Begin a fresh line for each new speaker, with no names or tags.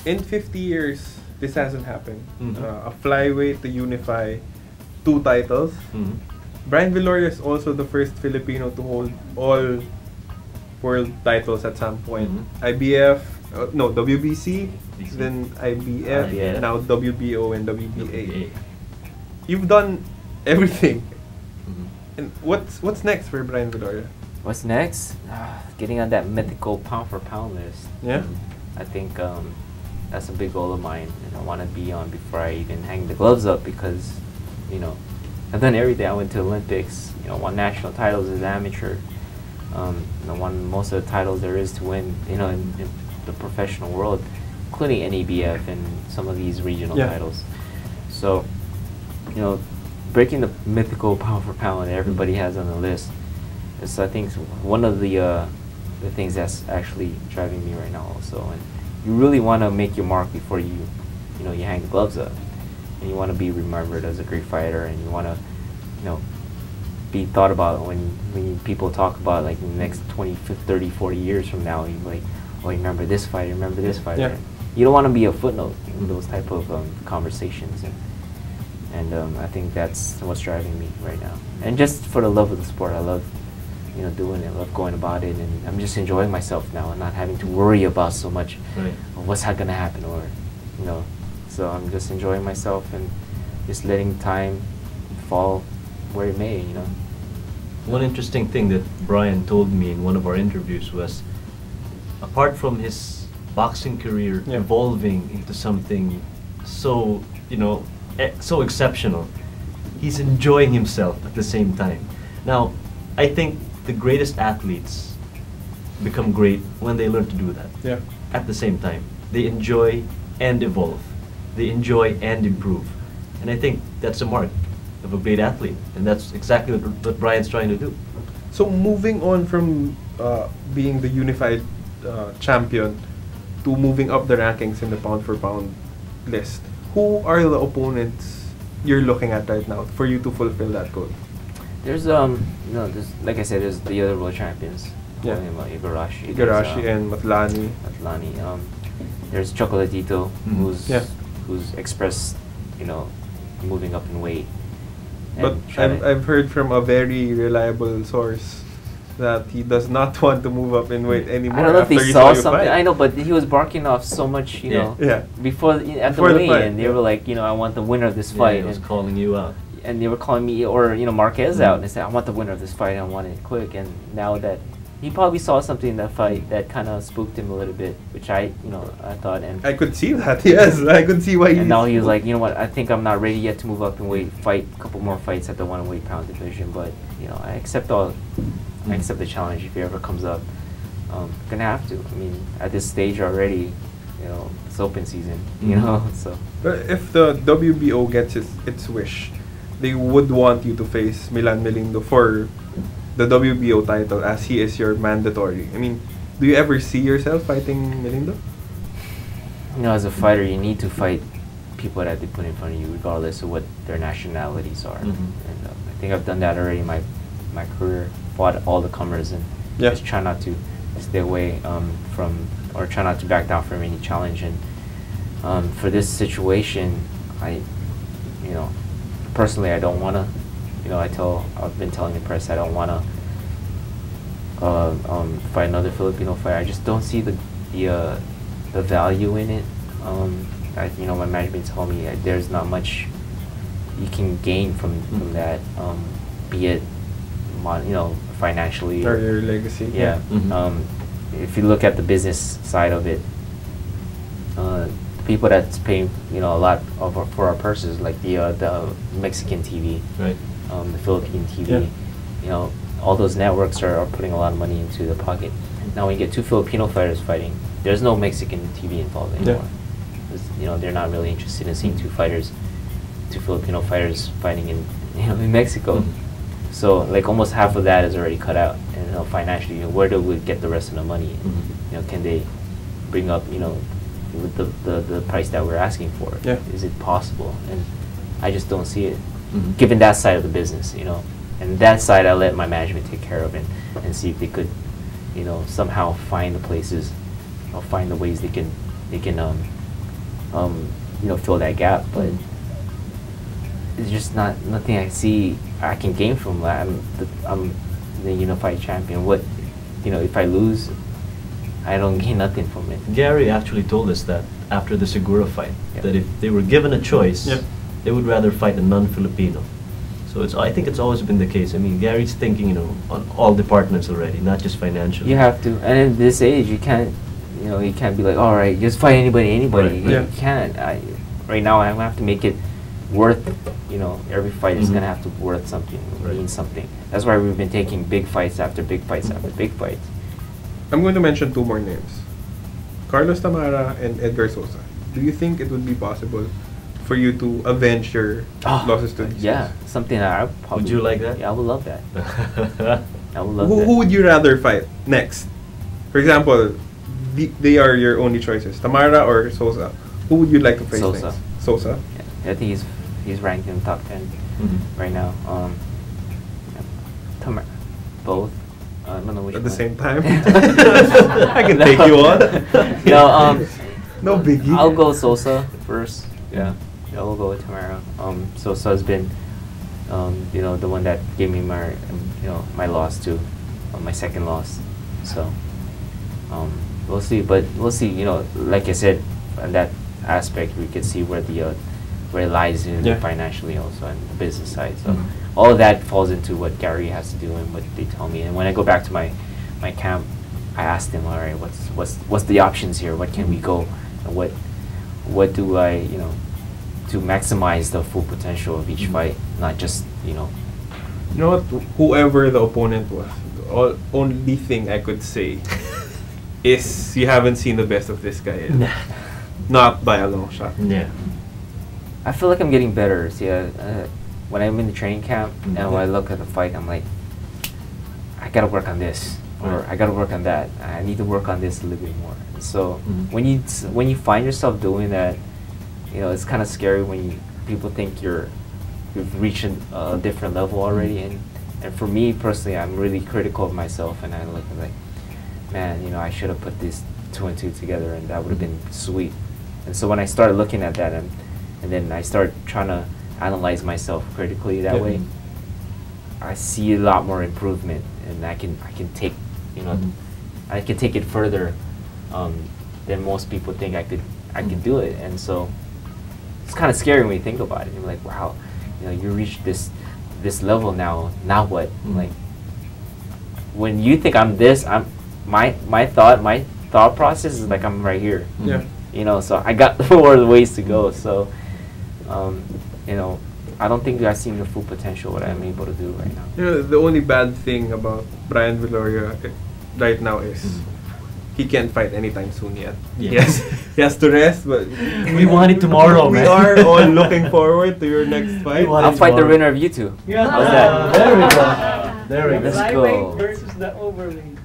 in 50 years, this hasn't happened. A flyweight to unify two titles. Brian Viloria is also the first Filipino to hold all world titles at some point. IBF, no, WBC, then IBF, now WBO and WBA. You've done everything. And what's next for Brian Viloria?
What's next? Getting on that mythical pound for pound list.
Yeah.
I think that's a big goal of mine, and I want to be on before I even hang the gloves up, because I've done everything. I went to Olympics, won national titles as an amateur, won most of the titles there is to win, in the professional world, including NABF and some of these regional titles. So, breaking the mythical pound for pound that everybody has on the list is, I think, one of the things that's actually driving me right now also. And you really want to make your mark before you hang the gloves up, and you want to be remembered as a great fighter, and you want to be thought about when people talk about, like, in the next 20, 30, 40 years from now. You're like, oh, remember this fighter, remember this fighter.
Yeah.
You don't want to be a footnote in those type of conversations, and I think that's what's driving me right now. And just for the love of the sport, I love doing it, I love going about it, and I'm just enjoying myself now and not having to worry about so much of what's going to happen, or so I'm just enjoying myself and just letting time fall where it may.
One interesting thing that Brian told me in one of our interviews was, apart from his boxing career evolving into something so so exceptional, he's enjoying himself at the same time. Now, I think the greatest athletes become great when they learn to do that.
Yeah.
At the same time, they enjoy and evolve. They enjoy and improve. And I think that's a mark of a great athlete, and that's exactly what Brian's trying to do.
So moving on from being the unified champion to moving up the rankings in the pound for pound list, who are the opponents you're looking at right now for you to fulfill that goal?
There's there's, like I said, there's the other world champions.
Yeah.
Igarashi
And Matlani.
There's Chocolatito, who's expressed, moving up in weight.
But I've heard from a very reliable source that he does not want to move up in weight anymore.
I don't know if
after
they
he
saw
you
something.
fight.
I know, but he was barking off so much, before at the
Before the
weigh-in,
fight,
they were like, I want the winner of this fight.
He was calling you out.
And they were calling me, or Marquez out, and they said, I want the winner of this fight, I want it quick. And now that he probably saw something in that fight that kind of spooked him a little bit, which I thought, and
I could see that. Yes, I could see why.
And now he was like, what? I think I'm not ready yet to move up in weight, fight a couple more fights at the 1 weight pound division. But I accept I accept the challenge if it ever comes up. Gonna have to. I mean, at this stage already, it's open season. So.
But if the WBO gets its wish, they would want you to face Milan Melindo for the WBO title, as he is your mandatory. I mean, do you ever see yourself fighting Melindo?
As a fighter, you need to fight people that they put in front of you, regardless of what their nationalities are. And I think I've done that already in my career. Fought all the comers, and just try not to stay away from, or try not to back down from any challenge. And for this situation, personally, I don't want to. I've been telling the press I don't want to fight another Filipino fighter. I just don't see the value in it. My management told me there's not much you can gain from that, be it financially
or your legacy.
Yeah. If you look at the business side of it, people that's paying a lot for our purses, like the Mexican TV,
right,
the Philippine TV, all those networks are putting a lot of money into the pocket. Now when you get two Filipino fighters fighting, there's no Mexican TV involved anymore. They're not really interested in seeing two Filipino fighters fighting in Mexico. So like almost half of that is already cut out, and financially, where do we get the rest of the money? Can they bring up with the price that we're asking for? Is it possible? And I just don't see it, given that side of the business, and that side I let my management take care of, and see if they could somehow find the places or find the ways they can fill that gap. But it's just nothing I see I can gain from that. I'm the unified champion. What, if I lose, I don't gain nothing from it.
Gary actually told us that after the Segura fight,
Yep.
that if they were given a choice,
Yep.
they would rather fight a non-Filipino. So I think it's always been the case. I mean, Gary's thinking, on all departments already, not just financially.
You have to, and in this age, you can't be like, all right, just fight anybody.
Right.
You can't. Right now, I have to make it worth. Every fight is
Mhm.
gonna have to worth something,
Right.
mean something. That's why we've been taking big fights after big fights after big fights.
I'm going to mention 2 more names. Carlos Tamara and Edgar Sosa. Do you think it would be possible for you to avenge your losses to these
Yeah,
guys?
something that I would probably.
Would you like that?
Yeah, I would love that. I would love
Who
that.
would you rather fight next? For example, they are your only choices, Tamara or Sosa. Who would you like to face
Sosa.
next? Sosa.
Yeah, I think he's ranked in the top 10
Mhm.
right now. Both. I don't know which
At the
one.
same time? I can take you on.
No,
No biggie.
I'll go Sosa first. Yeah, we'll go with Tamara. Sosa's been, the one that gave me my, my loss too, my second loss. So, we'll see. But we'll see. Like I said, on that aspect, we could see where it lies in
Yeah.
financially also and the business side. So,
Mhm.
all of that falls into what Gary has to do and what they tell me. And when I go back to my camp, I asked him, all right, what's the options here? What can we go? And what do I, to maximize the full potential of each
Mhm.
fight, not just,
You know what? Whoever the opponent was, the only thing I could say is you haven't seen the best of this guy yet. Not by a long shot.
Yeah.
I feel like I'm getting better. See, when I'm in the training camp and
Mhm.
when I look at the fight, I'm like, I gotta work on this, or
Right.
I gotta work on that. I need to work on this a little bit more. So
Mhm.
when you find yourself doing that, it's kind of scary when people think you've reached a different level already. And for me personally, I'm really critical of myself, and I look at like, man, I should have put these 2 and 2 together, and that would have been sweet. And so when I started looking at that, and then I start trying to analyze myself critically that
Yeah.
way, I see a lot more improvement, and I can take
Mhm.
I can take it further than most people think I could do it. And so it's kind of scary when you think about it. You're like, wow, you reached this level now. Now what?
Mhm.
Like when you think I'm this, my thought process is like I'm right here.
Mhm.
Yeah.
So I got more ways to go. So, I don't think I've seen the full potential what I'm able to do right now.
The only bad thing about Brian Viloria right now is he can't fight anytime soon yet.
Yeah.
Yes, he has to rest, but
We want it tomorrow,
we
man.
are all looking forward to your next fight.
want
I'll
it
fight the
tomorrow.
winner of you two.
Yeah.
How's that?
There we go. There we
Let's
go.
go.
Flyweight versus the overweight.